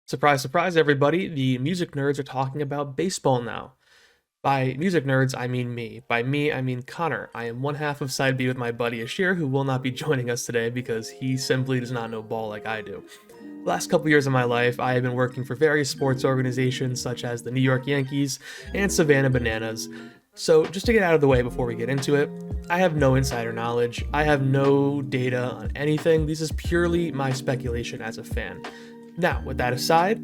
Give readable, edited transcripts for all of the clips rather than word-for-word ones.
Surprise, surprise, everybody. The music nerds are talking about baseball now. By music nerds, I mean me. By me, I mean Connor. I am one half of Side B with my buddy Ashir, who will not be joining us today because he simply does not know ball like I do. The last couple years of my life, I have been working for various sports organizations such as the New York Yankees and Savannah Bananas. So, just to get out of the way before we get into it, I have no insider knowledge. I have no data on anything. This is purely my speculation as a fan. Now, with that aside,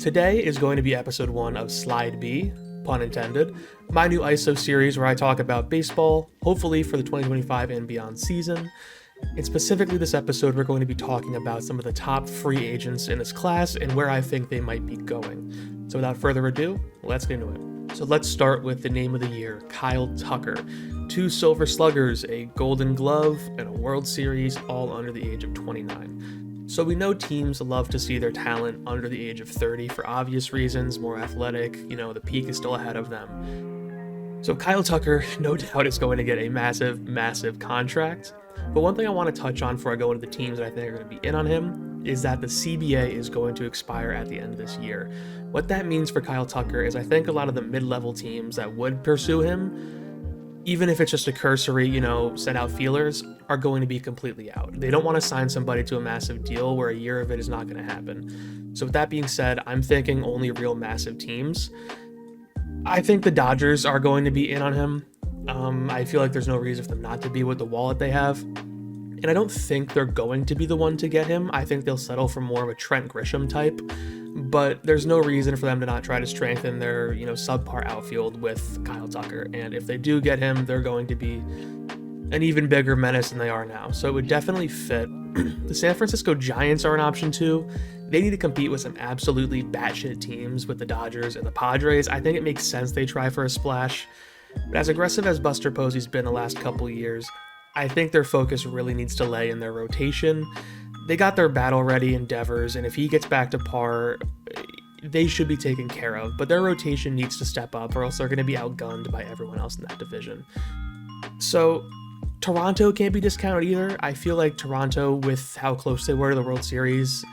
today is going to be episode 1 of Slide B, pun intended, my new ISO series where I talk about baseball, hopefully for the 2025 and beyond season. And specifically this episode, we're going to be talking about some of the top free agents in this class and where I think they might be going. So without further ado, let's get into it. So let's start with the name of the year, Kyle Tucker. 2 Silver Sluggers, a Golden Glove, and a World Series, all under the age of 29. So we know teams love to see their talent under the age of 30 for obvious reasons, more athletic, the peak is still ahead of them. So Kyle Tucker, no doubt, is going to get a massive, massive contract. But one thing I want to touch on before I go into the teams that I think are going to be in on him is that the CBA is going to expire at the end of this year. What that means for Kyle Tucker is I think a lot of the mid-level teams that would pursue him, even if it's just a cursory, send out feelers, are going to be completely out. They don't want to sign somebody to a massive deal where a year of it is not going to happen. So with that being said, I'm thinking only real massive teams. I think the Dodgers are going to be in on him. I feel like there's no reason for them not to be with the wallet they have. And I don't think they're going to be the one to get him. I think they'll settle for more of a Trent Grisham type. But there's no reason for them to not try to strengthen their, subpar outfield with Kyle Tucker. And if they do get him, they're going to be an even bigger menace than they are now. So it would definitely fit. The San Francisco Giants are an option too. They need to compete with some absolutely batshit teams with the Dodgers and the Padres. I think it makes sense they try for a splash. But as aggressive as Buster Posey's been the last couple years, I think their focus really needs to lay in their rotation. They got their battle-ready endeavors, and if he gets back to par, they should be taken care of. But their rotation needs to step up, or else they're going to be outgunned by everyone else in that division. So Toronto can't be discounted either. I feel like Toronto, with how close they were to the World Series,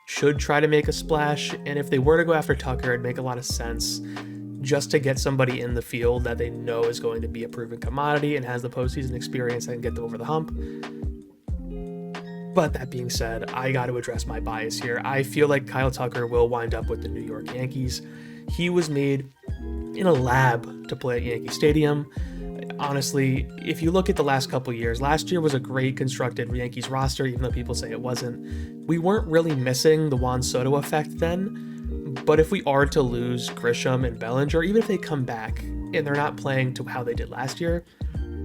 should try to make a splash. And if they were to go after Tucker, it'd make a lot of sense just to get somebody in the field that they know is going to be a proven commodity and has the postseason experience that can get them over the hump. But that being said, I got to address my bias here. I feel like Kyle Tucker will wind up with the New York Yankees. He was made in a lab to play at Yankee Stadium. Honestly, if you look at the last couple years, last year was a great constructed Yankees roster, even though people say it wasn't. We weren't really missing the Juan Soto effect then. But if we are to lose Grisham and Bellinger, even if they come back and they're not playing to how they did last year,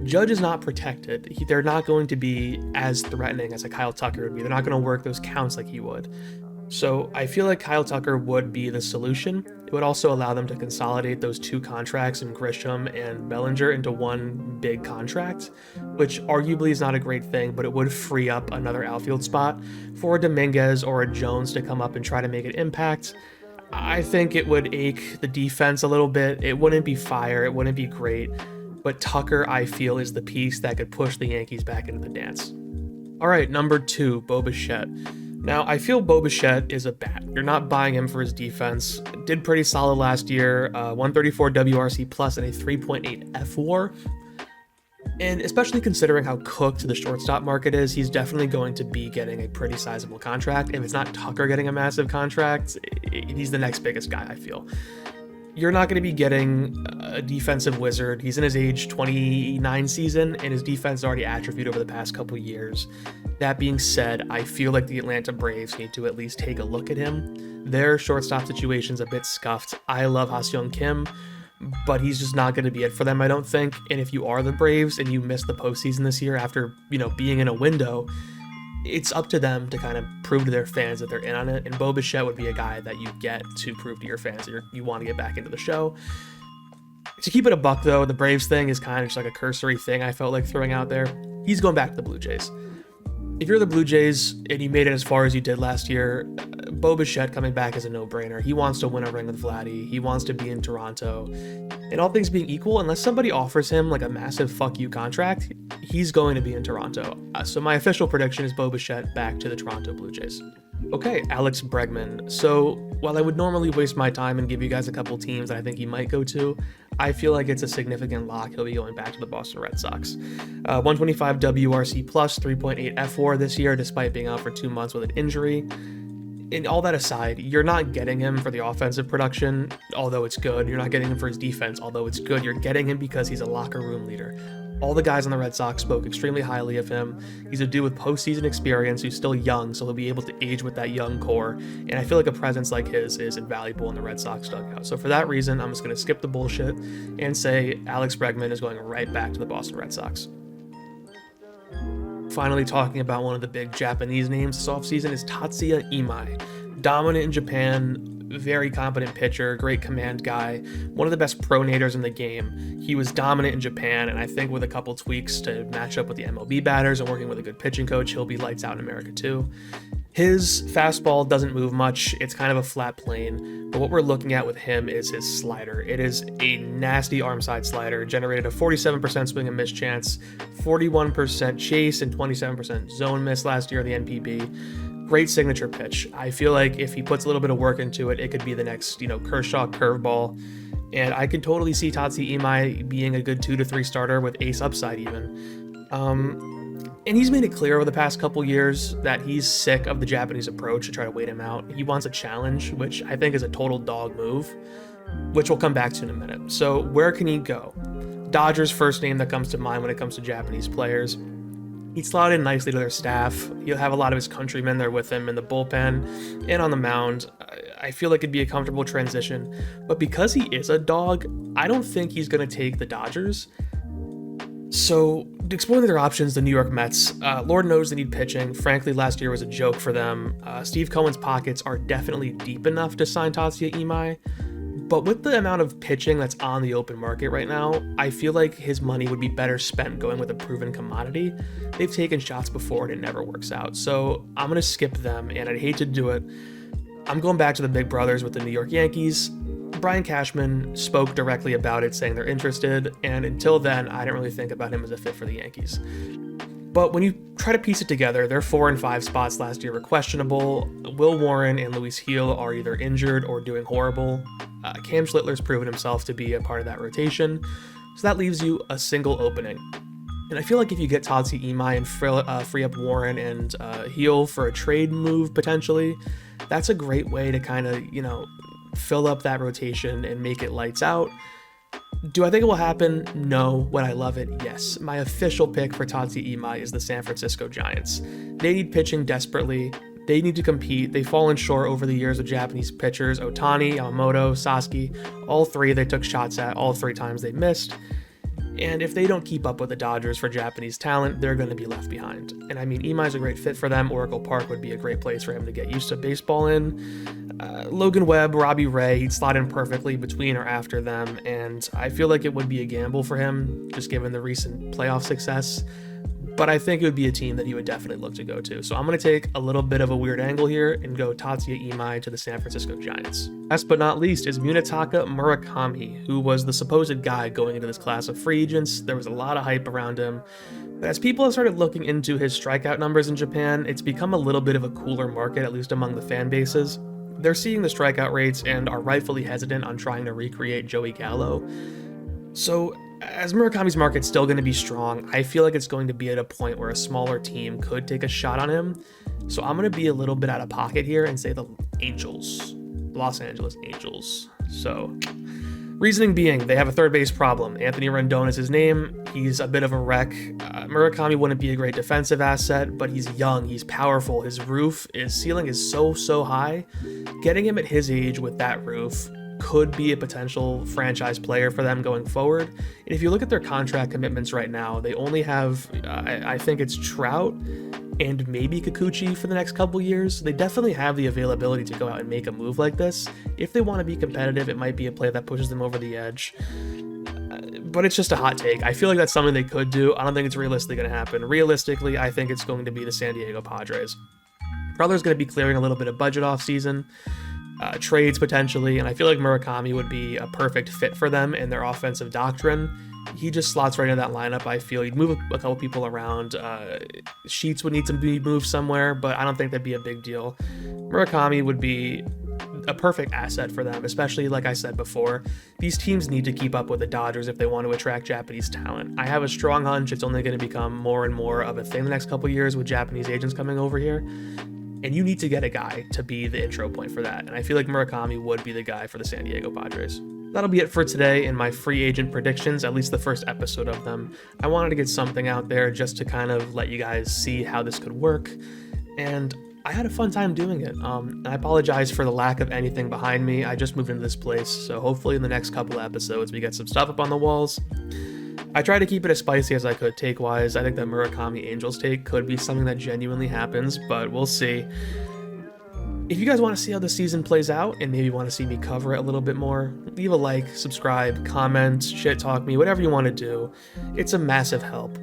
Judge is not protected. They're not going to be as threatening as a Kyle Tucker would be. They're not going to work those counts like he would. So I feel like Kyle Tucker would be the solution. It would also allow them to consolidate those 2 contracts in Grisham and Bellinger into one big contract, which arguably is not a great thing, but it would free up another outfield spot for a Dominguez or a Jones to come up and try to make an impact. I think it would ache the defense a little bit. It wouldn't be fire. It wouldn't be great. But Tucker, I feel, is the piece that could push the Yankees back into the dance. All right, number 2, Bo Bichette. Now, I feel Bo Bichette is a bat. You're not buying him for his defense. Did pretty solid last year, 134 WRC plus and a 3.8 FWAR. And especially considering how cooked the shortstop market is, he's definitely going to be getting a pretty sizable contract. If it's not Tucker getting a massive contract, he's the next biggest guy, I feel. You're not going to be getting a defensive wizard. He's in his age 29 season, and his defense is already atrophied over the past couple years. That being said, I feel like the Atlanta Braves need to at least take a look at him. Their shortstop situation's a bit scuffed. I love Ha-Seong Kim, but he's just not going to be it for them, I don't think. And if you are the Braves and you miss the postseason this year after, being in a window, it's up to them to kind of prove to their fans that they're in on it. And Bo Bichette would be a guy that you get to prove to your fans that you want to get back into the show. To keep it a buck, though, the Braves thing is kind of just like a cursory thing I felt like throwing out there. He's going back to the Blue Jays. If you're the Blue Jays and you made it as far as you did last year, Bo Bichette coming back is a no-brainer. He wants to win a ring with Vladdy. He wants to be in Toronto. And all things being equal, unless somebody offers him like a massive fuck you contract, he's going to be in Toronto. So my official prediction is Bo Bichette back to the Toronto Blue Jays. Okay, Alex Bregman. So, while I would normally waste my time and give you guys a couple teams that I think he might go to, I feel like it's a significant lock. He'll be going back to the Boston Red Sox. 125 WRC plus, 3.8 F4 this year, despite being out for 2 months with an injury. And all that aside, you're not getting him for the offensive production, although it's good. You're not getting him for his defense, although it's good. You're getting him because he's a locker room leader. All the guys on the Red Sox spoke extremely highly of him. He's a dude with postseason experience who's still young, so he'll be able to age with that young core. And I feel like a presence like his is invaluable in the Red Sox dugout. So for that reason, I'm just going to skip the bullshit and say Alex Bregman is going right back to the Boston Red Sox. Finally, talking about one of the big Japanese names this offseason is Tatsuya Imai. Dominant in Japan, very competent pitcher, great command guy, one of the best pronators in the game. He was dominant in Japan, and I think with a couple tweaks to match up with the MLB batters and working with a good pitching coach, he'll be lights out in America too. His fastball doesn't move much. It's kind of a flat plane, but what we're looking at with him is his slider. It is a nasty arm side slider, generated a 47% swing and miss chance, 41% chase, and 27% zone miss last year in the NPB. Great signature pitch. I feel like if he puts a little bit of work into it, it could be the next, Kershaw curveball. And I could totally see Tatsuya Imai being a good 2 to 3 starter with ace upside even. And he's made it clear over the past couple years that he's sick of the Japanese approach to try to wait him out. He wants a challenge, which I think is a total dog move, which we'll come back to in a minute. So where can he go? Dodgers first name that comes to mind when it comes to Japanese players. He'd slot in nicely to their staff. He'll have a lot of his countrymen there with him in the bullpen and on the mound. I feel like it'd be a comfortable transition. But because he is a dog, I don't think he's going to take the Dodgers. So, exploring their options, the New York Mets, Lord knows they need pitching. Frankly, last year was a joke for them. Steve Cohen's pockets are definitely deep enough to sign Tatsuya Imai. But with the amount of pitching that's on the open market right now, I feel like his money would be better spent going with a proven commodity. They've taken shots before and it never works out. So I'm going to skip them, and I'd hate to do it. I'm going back to the big brothers with the New York Yankees. Brian Cashman spoke directly about it, saying they're interested, and until then, I didn't really think about him as a fit for the Yankees. But when you try to piece it together, their 4 and 5 spots last year were questionable. Will Warren and Luis Gil are either injured or doing horrible. Cam Schlittler's proven himself to be a part of that rotation, so that leaves you a single opening. And I feel like if you get Tatsuya Imai and free up Warren and Gil for a trade move potentially, that's a great way to kind of, fill up that rotation and make it lights out. Do I think it will happen? No. Would I love it? Yes. My official pick for Tatsuya Imai is the San Francisco Giants. They need pitching desperately. They need to compete. They've fallen short over the years with Japanese pitchers. Ohtani, Yamamoto, Sasaki, all three they took shots at, all 3 times they missed. And if they don't keep up with the Dodgers for Japanese talent, they're going to be left behind. And I mean, Imai's a great fit for them. Oracle Park would be a great place for him to get used to baseball in. Logan Webb, Robbie Ray, he'd slot in perfectly between or after them. And I feel like it would be a gamble for him, just given the recent playoff success. But I think it would be a team that he would definitely look to go to. So I'm going to take a little bit of a weird angle here and go Tatsuya Imai to the San Francisco Giants. Last but not least is Munetaka Murakami, who was the supposed guy going into this class of free agents. There was a lot of hype around him. But as people have started looking into his strikeout numbers in Japan, it's become a little bit of a cooler market, at least among the fan bases. They're seeing the strikeout rates and are rightfully hesitant on trying to recreate Joey Gallo. So, as Murakami's market's still going to be strong, I feel like it's going to be at a point where a smaller team could take a shot on him. So I'm going to be a little bit out of pocket here and say the Angels. Los Angeles Angels. So, reasoning being, they have a third base problem. Anthony Rendon is his name. He's a bit of a wreck. Murakami wouldn't be a great defensive asset, but he's young, he's powerful. His ceiling is so high. Getting him at his age with that roof could be a potential franchise player for them going forward. And if you look at their contract commitments right now, they only have, I think it's Trout and maybe Kikuchi for the next couple years. They definitely have the availability to go out and make a move like this. If they want to be competitive, it might be a play that pushes them over the edge. But it's just a hot take. I feel like that's something they could do. I don't think it's realistically going to happen. Realistically, I think it's going to be the San Diego Padres. Brother's going to be clearing a little bit of budget off season. trades potentially, and I feel like Murakami would be a perfect fit for them in their offensive doctrine. He just slots right into that lineup. I feel he'd move a couple people around. Sheets would need to be moved somewhere, but I don't think that'd be a big deal. Murakami would be a perfect asset for them, especially like I said before. These teams need to keep up with the Dodgers if they want to attract Japanese talent. I have a strong hunch it's only going to become more and more of a thing the next couple years with Japanese agents coming over here. And you need to get a guy to be the intro point for that. And I feel like Murakami would be the guy for the San Diego Padres. That'll be it for today in my free agent predictions, at least the first episode of them. I wanted to get something out there just to kind of let you guys see how this could work. And I had a fun time doing it. I apologize for the lack of anything behind me. I just moved into this place, so hopefully in the next couple episodes we get some stuff up on the walls. I try to keep it as spicy as I could take-wise. I think that Murakami Angels take could be something that genuinely happens, but we'll see. If you guys want to see how the season plays out and maybe want to see me cover it a little bit more, leave a like, subscribe, comment, shit talk me, whatever you want to do. It's a massive help.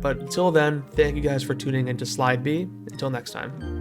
But until then, thank you guys for tuning into Slide B. Until next time.